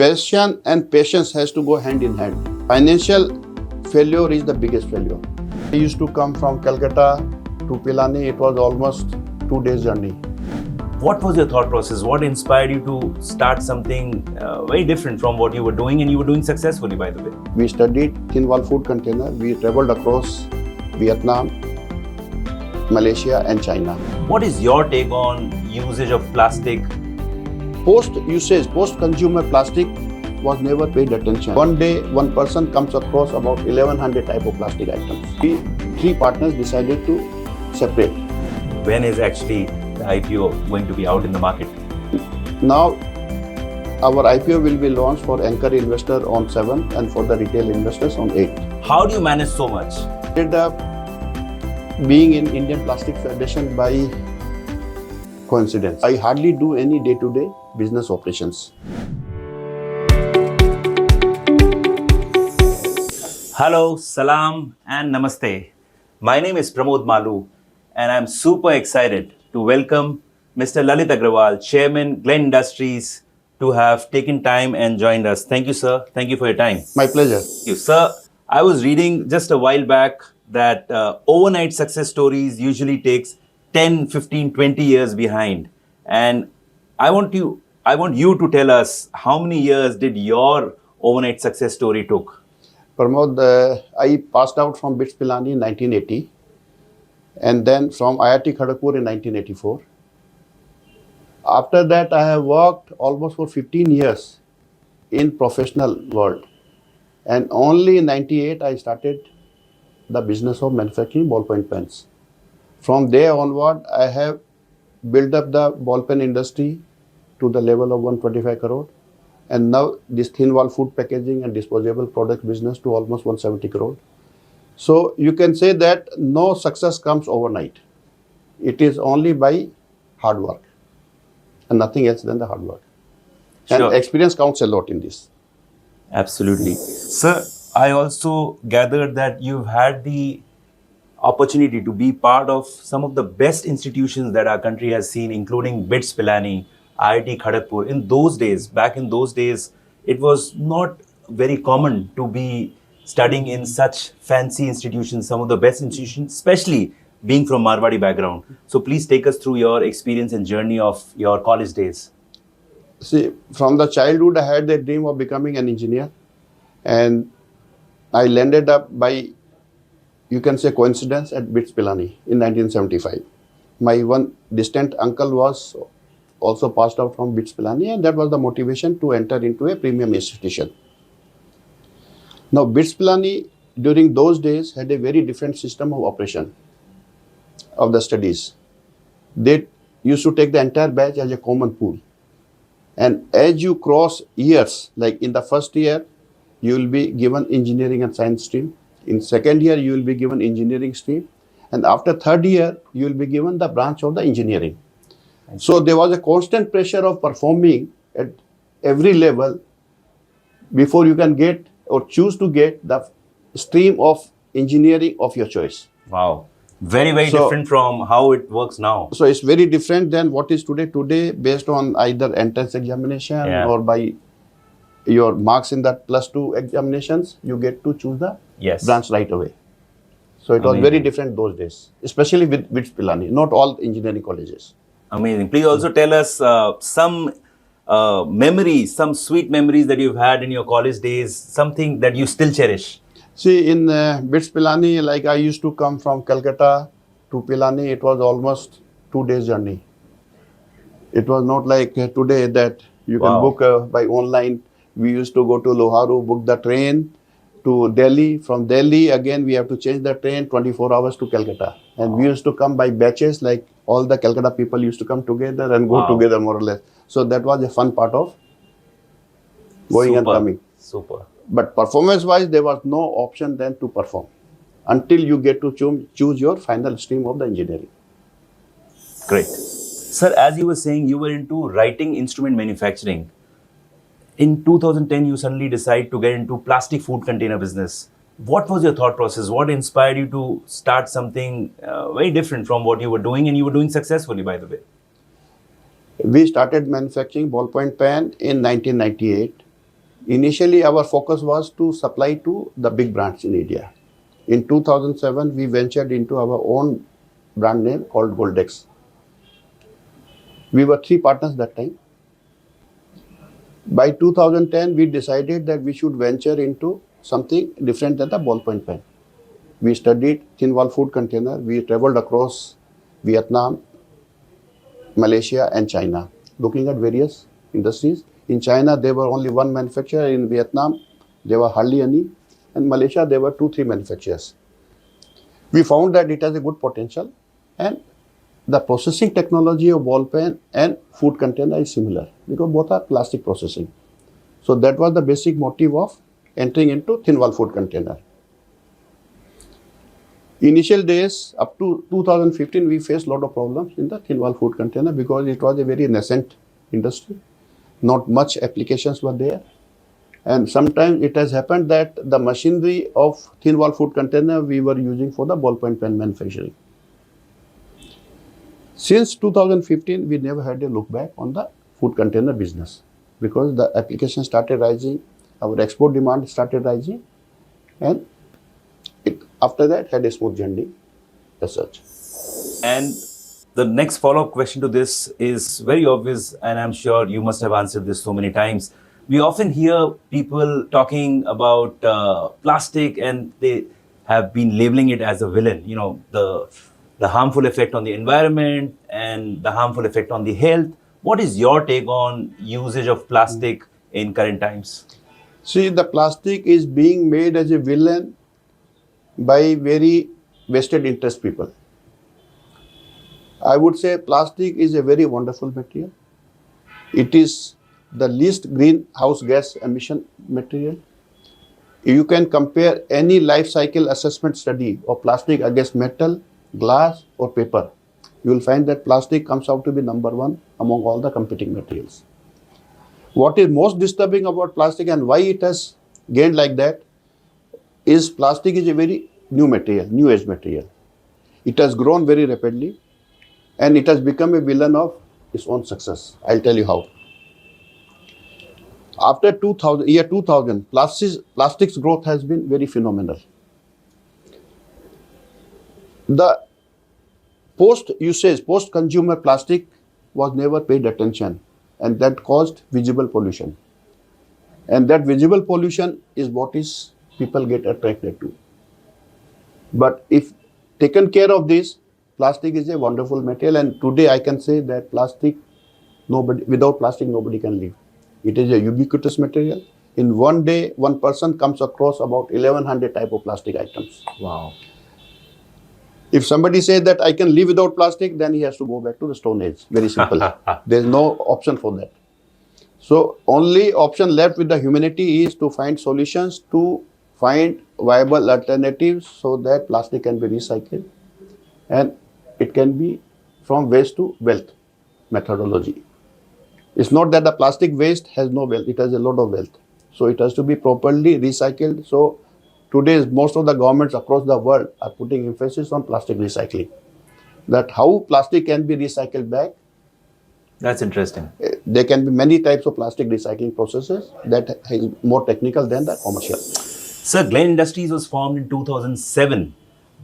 passion and patience has to go hand in hand. Financial failure is the biggest failure. I used to come from Calcutta to Pilani. It was almost 2 days journey. What was your thought process? What inspired you to start something very different from what you were doing, and you were doing successfully, by the way? We studied thin wall food container. We traveled across Vietnam, Malaysia and China. What is your take on usage of plastic? Post-usage, post-consumer plastic was never paid attention. One day, one person comes across about 1100 type of plastic items. We, 3 partners decided to separate. When is actually the IPO going to be out in the market? Now, our IPO will be launched for anchor investor on 7th and for the retail investors on 8th. How do you manage so much? Ended up being in Indian Plastic Federation by coincidence. I hardly do any day-to-day business operations. Hello, salam and namaste. My name is Pramod Maloo and I'm super excited to welcome Mr. Lalit Agrawal, Chairman, Glen Industries, to have taken time and joined us. Thank you, sir. Thank you for your time. My pleasure. Thank you, sir. I was reading just a while back that overnight success stories usually takes 10, 15, 20 years behind. And I want you to tell us how many years did your overnight success story took? Pramod, I passed out from BITS Pilani in 1980 and then from IIT Kharagpur in 1984. After that, I have worked almost for 15 years in professional world. And only in 98, I started the business of manufacturing ballpoint pens. From there onward, I have built up the ball pen industry to the level of 125 crore. And now this thin wall food packaging and disposable product business to almost 170 crore. So you can say that no success comes overnight. It is only by hard work and nothing else than the hard work. Sure. And experience counts a lot in this. Absolutely. Sir, I also gathered that you've had the opportunity to be part of some of the best institutions that our country has seen, including BITS Pilani, IIT Kharagpur. In those days, back in those days, it was not very common to be studying in such fancy institutions, some of the best institutions, especially being from Marwadi background. So please take us through your experience and journey of your college days. See, from the childhood, I had the dream of becoming an engineer. And I landed up by, you can say, coincidence at BITS Pilani in 1975. My one distant uncle was also passed out from BITS Pilani, and that was the motivation to enter into a premium institution. Now, BITS Pilani during those days had a very different system of operation of the studies. They used to take the entire batch as a common pool. And as you cross years, like in the first year, you will be given engineering and science stream. In second year, you will be given engineering stream. And after third year, you will be given the branch of the engineering. So there was a constant pressure of performing at every level before you can get or choose to get the stream of engineering of your choice. Wow. Very, very different from how it works now. So it's very different than what is today. Today, based on either entrance examination or by your marks in that +2 examinations, you get to choose the branch right away. So it was very different those days, especially with BITS Pilani, not all engineering colleges. Amazing. Please also tell us some memories, some sweet memories that you've had in your college days, something that you still cherish. See, in BITS Pilani, like I used to come from Calcutta to Pilani, it was almost 2 days journey. It was not like today that you can book by online. We used to go to Loharu, book the train to Delhi. From Delhi, again, we have to change the train 24 hours to Calcutta. And we used to come by batches, like all the Calcutta people used to come together and go together more or less. So that was a fun part of going and coming. Super. But performance-wise, there was no option then to perform until you get to choose your final stream of the engineering. Great. Sir, as you were saying, you were into writing instrument manufacturing. In 2010, you suddenly decide to get into plastic food container business. What was your thought process? What inspired you to start something very different from what you were doing, and you were doing successfully, by the way? We started manufacturing ballpoint pen in 1998. Initially, our focus was to supply to the big brands in India. In 2007, we ventured into our own brand name called Goldex. We were three partners that time. By 2010, we decided that we should venture into something different than the ballpoint pen. We studied thin wall food container. We traveled across Vietnam, Malaysia, and China, looking at various industries. In China, there were only one manufacturer. In Vietnam, there were hardly any. In Malaysia, there were 2-3 manufacturers. We found that it has a good potential, and the processing technology of ball pen and food container is similar because both are plastic processing. So that was the basic motive of entering into thin wall food container. Initial days up to 2015, we faced a lot of problems in the thin wall food container because it was a very nascent industry. Not much applications were there. And sometimes it has happened that the machinery of thin wall food container we were using for the ballpoint pen manufacturing. Since 2015, we never had a look back on the food container business because the application started rising, our export demand started rising, and after that had a smooth journey as such. And the next follow-up question to this is very obvious, and I'm sure you must have answered this so many times. We often hear people talking about plastic, and they have been labeling it as a villain. You know, the harmful effect on the environment and the harmful effect on the health. What is your take on usage of plastic in current times? See, the plastic is being made as a villain by very vested interest people. I would say plastic is a very wonderful material. It is the least greenhouse gas emission material. You can compare any life cycle assessment study of plastic against metal, glass, or paper. You will find that plastic comes out to be number one among all the competing materials. What is most disturbing about plastic and why it has gained like that is plastic is a very new material, new age material. It has grown very rapidly and it has become a villain of its own success. I'll tell you how. After 2000, plastics growth has been very phenomenal. The post-usage, post-consumer plastic was never paid attention, and that caused visible pollution. And that visible pollution is what is people get attracted to. But if taken care of this, plastic is a wonderful material, and today I can say that without plastic nobody can live. It is a ubiquitous material. In one day, one person comes across about 1100 type of plastic items. Wow. If somebody says that I can live without plastic, then he has to go back to the Stone Age. Very simple. There's no option for that. So only option left with the humanity is to find solutions, to find viable alternatives so that plastic can be recycled and it can be from waste to wealth methodology. It's not that the plastic waste has no wealth, it has a lot of wealth. So it has to be properly recycled. So today most of the governments across the world are putting emphasis on plastic recycling. That how plastic can be recycled back. That's interesting. There can be many types of plastic recycling processes that is more technical than the commercial. Sir, Glen Industries was formed in 2007,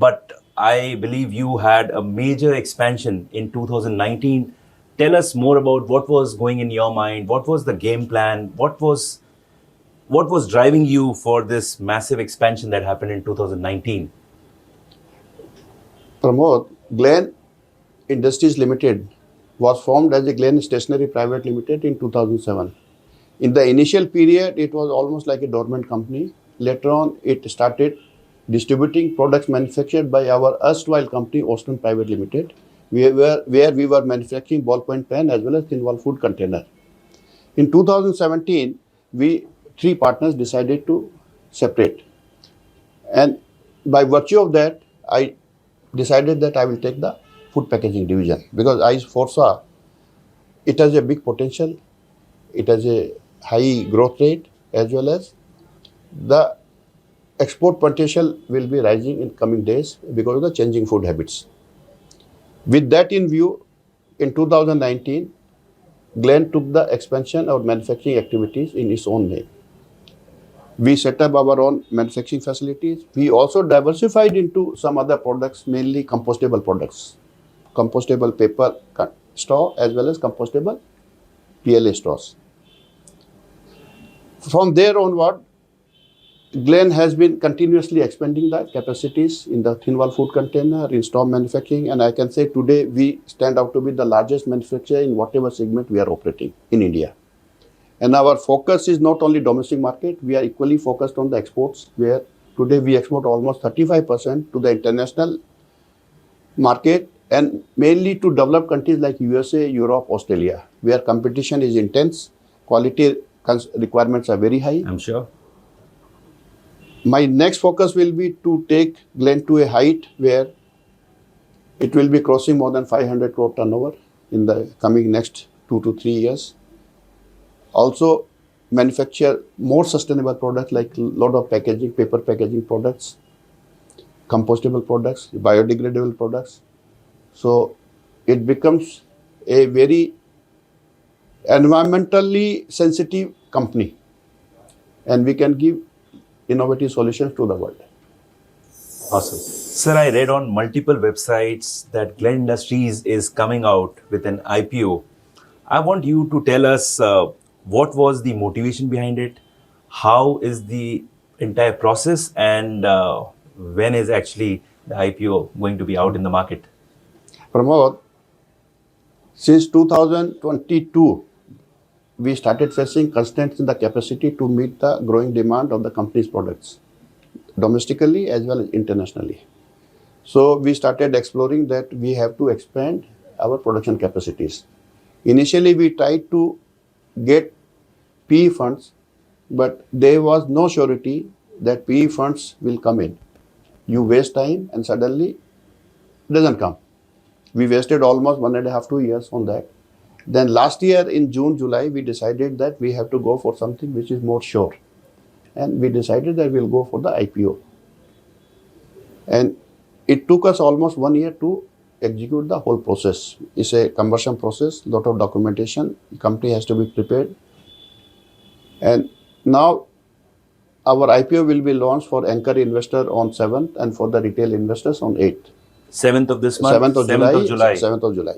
but I believe you had a major expansion in 2019. Tell us more about what was going in your mind. What was the game plan? What was driving you for this massive expansion that happened in 2019? Pramod, Glen Industries Limited was formed as a Glen Stationery Private Limited in 2007. In the initial period, it was almost like a dormant company. Later on, it started distributing products manufactured by our erstwhile company, Austin Private Limited, where we were manufacturing ballpoint pen as well as thin wall food container. In 2017, we three partners decided to separate. And by virtue of that, I decided that I will take the food packaging division because I foresaw it has a big potential, it has a high growth rate as well as the export potential will be rising in coming days because of the changing food habits. With that in view, in 2019, Glen took the expansion of manufacturing activities in its own name. We set up our own manufacturing facilities. We also diversified into some other products, mainly compostable products, compostable paper straw as well as compostable PLA straws. From there onward, Glen has been continuously expanding the capacities in the thin wall food container, in straw manufacturing, and I can say today we stand out to be the largest manufacturer in whatever segment we are operating in India. And our focus is not only domestic market, we are equally focused on the exports, where today we export almost 35% to the international market and mainly to developed countries like USA, Europe, Australia, where competition is intense, quality requirements are very high. I'm sure. My next focus will be to take Glen to a height where it will be crossing more than 500 crore turnover in the coming next 2 to 3 years. Also, manufacture more sustainable products like a lot of packaging, paper packaging products, compostable products, biodegradable products. So it becomes a very environmentally sensitive company, and we can give innovative solutions to the world. Awesome. Sir, I read on multiple websites that Glen Industries is coming out with an IPO. I want you to tell us what was the motivation behind it, how is the entire process, and when is actually the IPO going to be out in the market? Pramod, since 2022, we started facing constraints in the capacity to meet the growing demand of the company's products, domestically as well as internationally. So we started exploring that we have to expand our production capacities. Initially, we tried to get PE funds, but there was no surety that PE funds will come in. You waste time and suddenly it doesn't come. We wasted almost 1.5, 2 years on that. Then last year in June, July, we decided that we have to go for something which is more sure. And we decided that we'll go for the IPO. And it took us almost 1 year to execute the whole process. It's a conversion process, lot of documentation. The company has to be prepared. And now our IPO will be launched for anchor investor on 7th and for the retail investors on 8th. 7th of this month? 7th of July. 7th of July.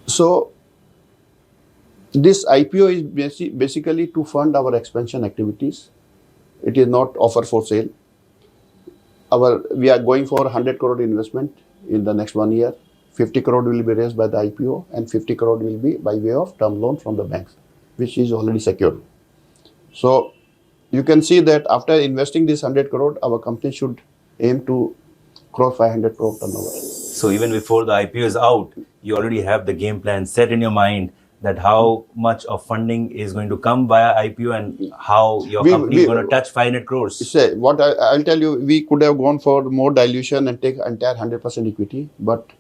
So this IPO is basically to fund our expansion activities. It is not offer for sale. We are going for 100 crore investment in the next 1 year. 50 crore will be raised by the IPO and 50 crore will be by way of term loan from the banks, which is already secured. So you can see that after investing this 100 crore, our company should aim to cross 500 crore turnover. So even before the IPO is out, you already have the game plan set in your mind that how much of funding is going to come via IPO and how your company is going to touch 500 crores. Say, what I'll tell you, we could have gone for more dilution and take entire 100% equity, but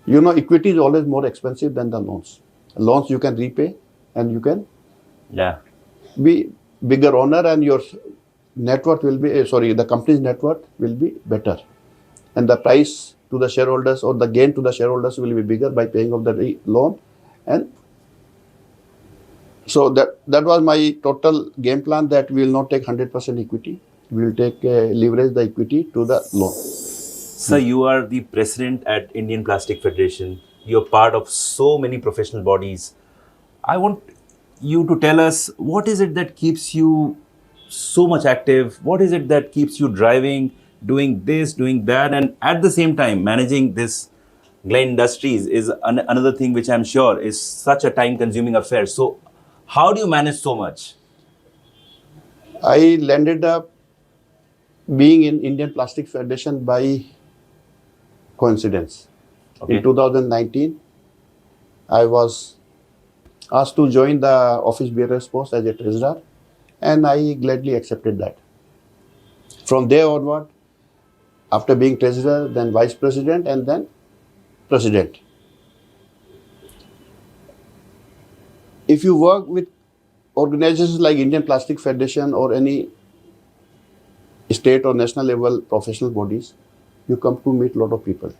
you know, equity is always more expensive than the loans. Loans you can repay and you can be bigger owner and your net worth will be, the company's net worth will be better. And the price to the shareholders or the gain to the shareholders will be bigger by paying off the loan. And so that was my total game plan, that we will not take 100% equity. We will take leverage the equity to the loan. Sir, you are the president at Indian Plastic Federation. You're part of so many professional bodies. I want you to tell us, what is it that keeps you so much active? What is it that keeps you driving, doing this, doing that, and at the same time managing this Glen Industries is another thing which I'm sure is such a time-consuming affair. So how do you manage so much? I landed up being in Indian Plastic Federation by coincidence. Okay. In 2019, I was asked to join the office bearer's post as a treasurer, and I gladly accepted that. From there onward, after being treasurer, then vice president, and then president. If you work with organizations like Indian Plastic Federation or any state or national level professional bodies, you come to meet a lot of people.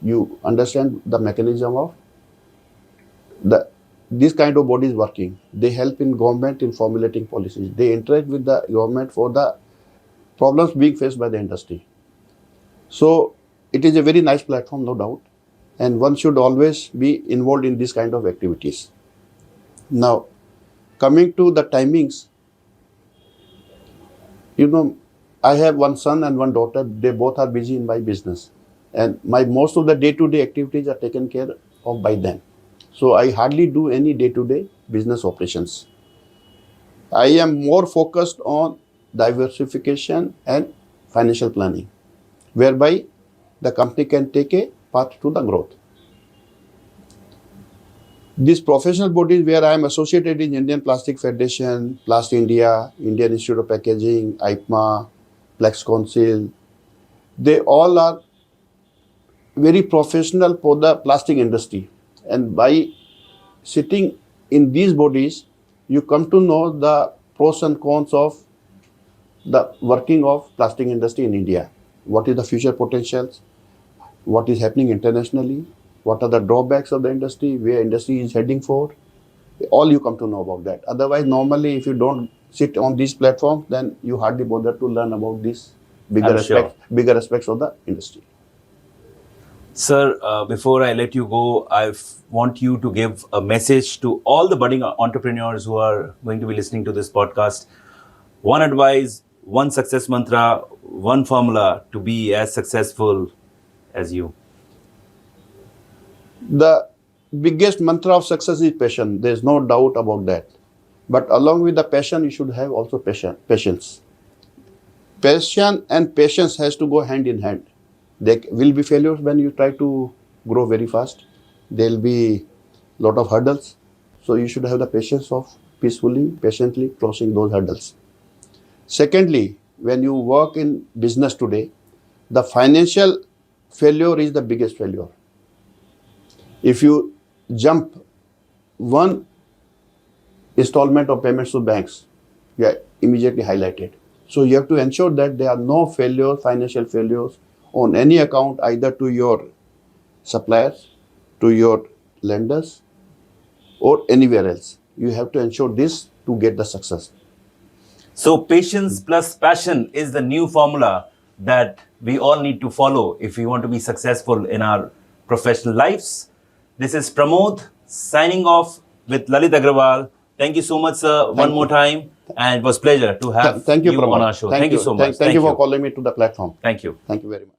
You understand the mechanism of this kind of bodies working. They help in government in formulating policies. They interact with the government for the problems being faced by the industry. So it is a very nice platform, no doubt, and one should always be involved in this kind of activities. Now, coming to the timings, you know, I have one son and one daughter. They both are busy in my business, and my most of the day-to-day activities are taken care of by them. So I hardly do any day-to-day business operations. I am more focused on diversification and financial planning, whereby the company can take a path to the growth. These professional bodies where I am associated in Indian Plastic Federation, Plast India, Indian Institute of Packaging, IPMA, Plex Council, they all are very professional for the plastic industry. And by sitting in these bodies, you come to know the pros and cons of the working of plastic industry in India. What is the future potentials? What is happening internationally? What are the drawbacks of the industry? Where industry is heading for? All you come to know about that. Otherwise, normally, if you don't sit on these platforms, then you hardly bother to learn about these I'm sure. bigger aspects of the industry. Sir, before I let you go, I want you to give a message to all the budding entrepreneurs who are going to be listening to this podcast. One advice, one success mantra, one formula to be as successful as you. The biggest mantra of success is passion. There is no doubt about that. But along with the passion, you should have also patience. Passion and patience has to go hand in hand. There will be failures when you try to grow very fast. There will be a lot of hurdles. So you should have the patience of patiently crossing those hurdles. Secondly, when you work in business today, the financial failure is the biggest failure. If you jump one installment of payments to banks, you are immediately highlighted. So you have to ensure that there are no failures, financial failures on any account, either to your suppliers, to your lenders, or anywhere else. You have to ensure this to get the success. So, patience plus passion is the new formula that we all need to follow if we want to be successful in our professional lives. This is Pramod signing off with Lalit Agrawal. Thank you so much, sir, one more time. And it was a pleasure to have Thank you, you Pramod. on our show. Thank you so much. Thank you for calling me to the platform. Thank you. Thank you very much.